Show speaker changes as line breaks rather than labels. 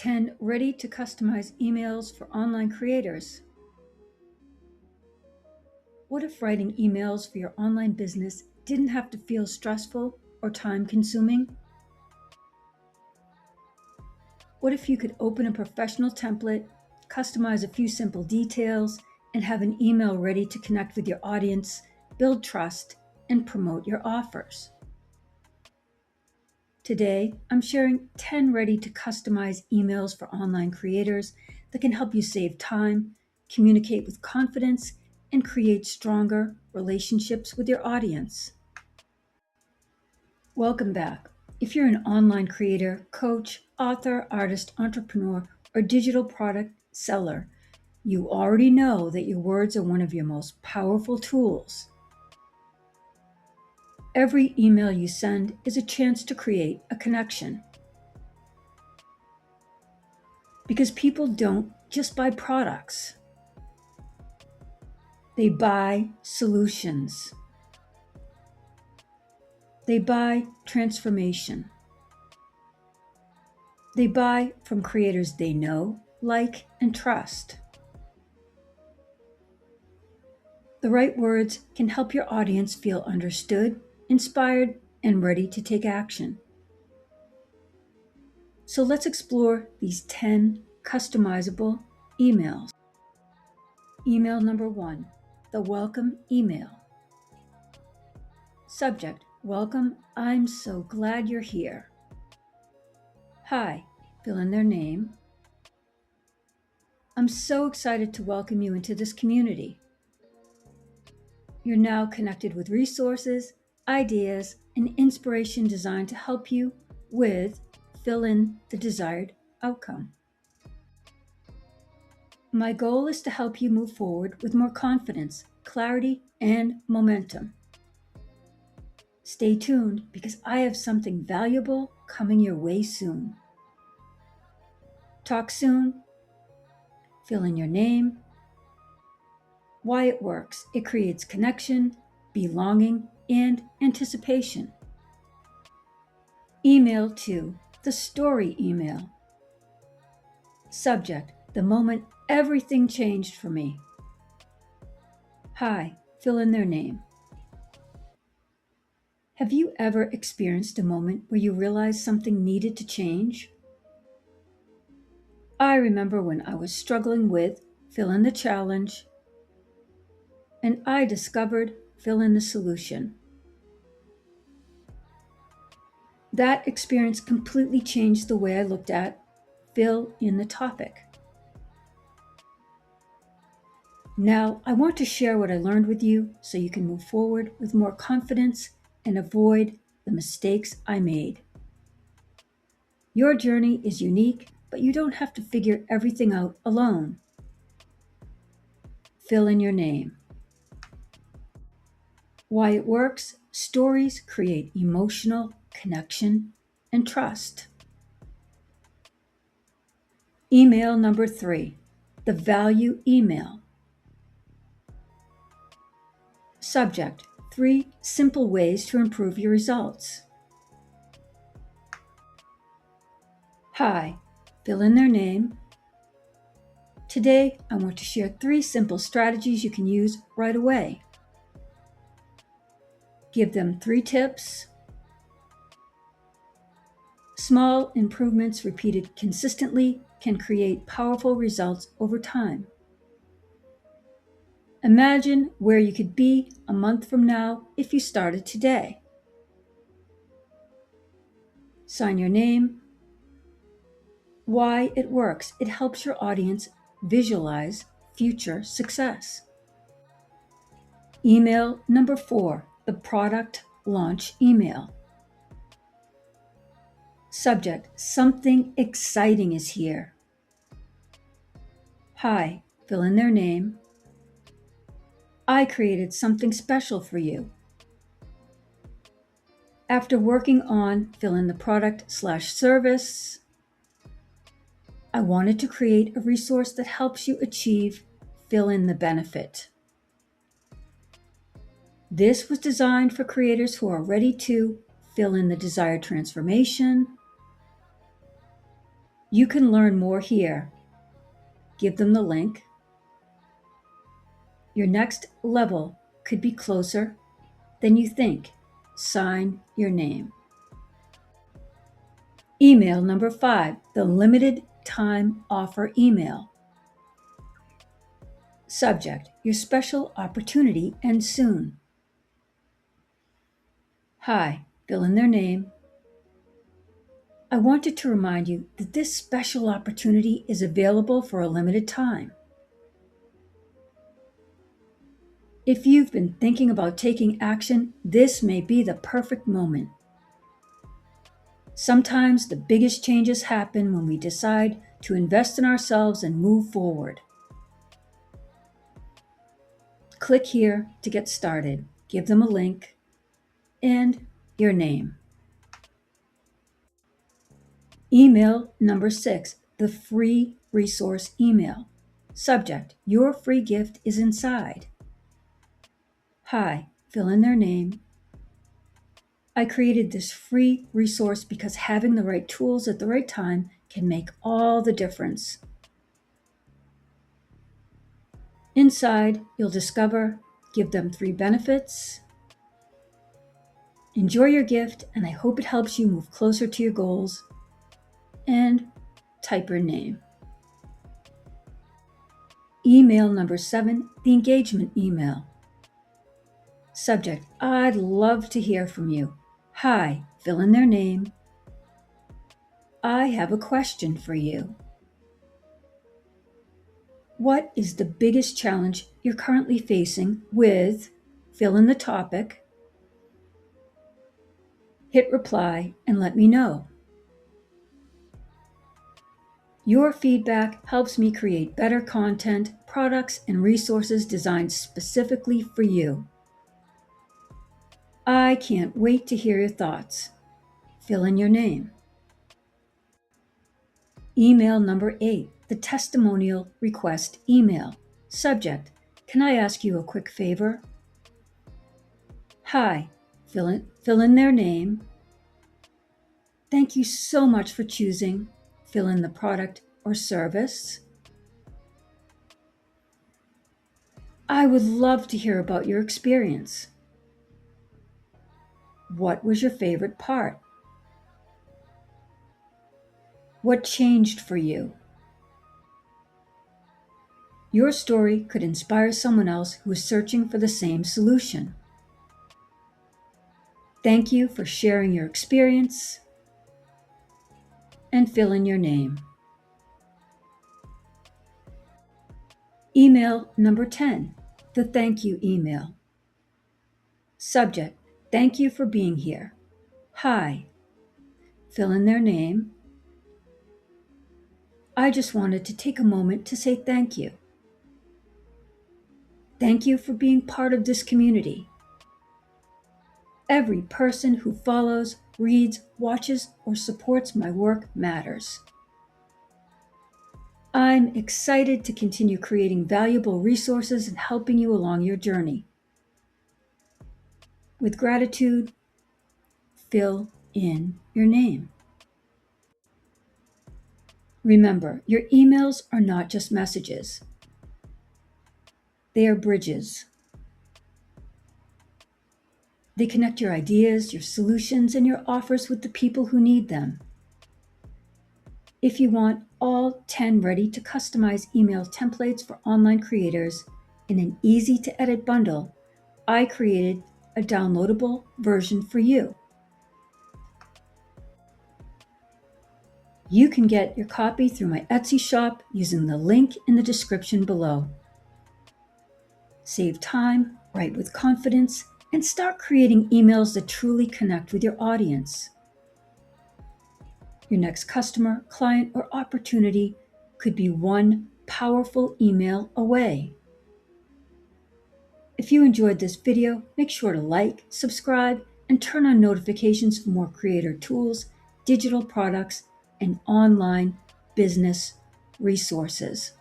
10 ready to customize emails for online creators. What if writing emails for your online business didn't have to feel stressful or time-consuming? What if you could open a professional template, customize a few simple details, and have an email ready to connect with your audience, build trust, and promote your offers? Today, I'm sharing 10 ready to customize emails for online creators that can help you save time, communicate with confidence, and create stronger relationships with your audience. Welcome back. If you're an online creator, coach, author, artist, entrepreneur, or digital product seller, you already know that your words are one of your most powerful tools. Every email you send is a chance to create a connection. Because people don't just buy products. They buy solutions. They buy transformation. They buy from creators they know, like, and trust. The right words can help your audience feel understood, inspired, and ready to take action. So let's explore these 10 customizable emails. Email number 1, the welcome email. Subject, welcome, I'm so glad you're here. Hi, fill in their name. I'm so excited to welcome you into this community. You're now connected with resources, ideas, and inspiration designed to help you with fill in the desired outcome. My goal is to help you move forward with more confidence, clarity, and momentum. Stay tuned because I have something valuable coming your way soon. Talk soon. Fill in your name. Why it works. It creates connection, belonging, and anticipation. Email 2, the story email. Subject, the moment everything changed for me. Hi, fill in their name. Have you ever experienced a moment where you realized something needed to change? I remember when I was struggling with fill in the challenge, and I discovered fill in the solution. That experience completely changed the way I looked at fill in the topic. Now, I want to share what I learned with you so you can move forward with more confidence and avoid the mistakes I made. Your journey is unique, but you don't have to figure everything out alone. Fill in your name. Why it works, stories create emotional connection and trust. Email number 3, the value email. Subject, 3 simple ways to improve your results. Hi, fill in their name. Today, I want to share 3 simple strategies you can use right away. Give them 3 tips. Small improvements repeated consistently can create powerful results over time. Imagine where you could be a month from now if you started today. Sign your name. Why it works. It helps your audience visualize future success. Email number 4, the product launch email. Subject, something exciting is here. Hi, fill in their name. I created something special for you. After working on fill in the product/service, I wanted to create a resource that helps you achieve fill in the benefit. This was designed for creators who are ready to fill in the desired transformation, You can learn more here. Give them the link. Your next level could be closer than you think. Sign your name. Email number 5, the limited time offer email. Subject, your special opportunity ends soon. Hi, fill in their name. I wanted to remind you that this special opportunity is available for a limited time. If you've been thinking about taking action, this may be the perfect moment. Sometimes the biggest changes happen when we decide to invest in ourselves and move forward. Click here to get started. Give them a link and your name. Email number 6, the free resource email. Subject, your free gift is inside. Hi, fill in their name. I created this free resource because having the right tools at the right time can make all the difference. Inside, you'll discover, give them 3 benefits. Enjoy your gift, and I hope it helps you move closer to your goals. And type your name. Email number 7, the engagement email. Subject, I'd love to hear from you. Hi, fill in their name. I have a question for you. What is the biggest challenge you're currently facing with, fill in the topic, hit reply, and let me know. Your feedback helps me create better content, products, and resources designed specifically for you. I can't wait to hear your thoughts. Fill in your name. Email number 8, the testimonial request email. Subject, can I ask you a quick favor? Hi, fill in their name. Thank you so much for choosing, fill in the product or service. I would love to hear about your experience. What was your favorite part? What changed for you? Your story could inspire someone else who is searching for the same solution. Thank you for sharing your experience, and fill in your name. Email number 10, the thank you email. Subject, thank you for being here. Hi, fill in their name. I just wanted to take a moment to say thank you. Thank you for being part of this community. Every person who follows, reads, watches, or supports my work matters. I'm excited to continue creating valuable resources and helping you along your journey. With gratitude, fill in your name. Remember, your emails are not just messages. They are bridges. They connect your ideas, your solutions, and your offers with the people who need them. If you want all 10 ready to customize email templates for online creators in an easy-to-edit bundle, I created a downloadable version for you. You can get your copy through my Etsy shop using the link in the description below. Save time, write with confidence, and start creating emails that truly connect with your audience. Your next customer, client, or opportunity could be one powerful email away. If you enjoyed this video, make sure to like, subscribe, and turn on notifications for more creator tools, digital products, and online business resources.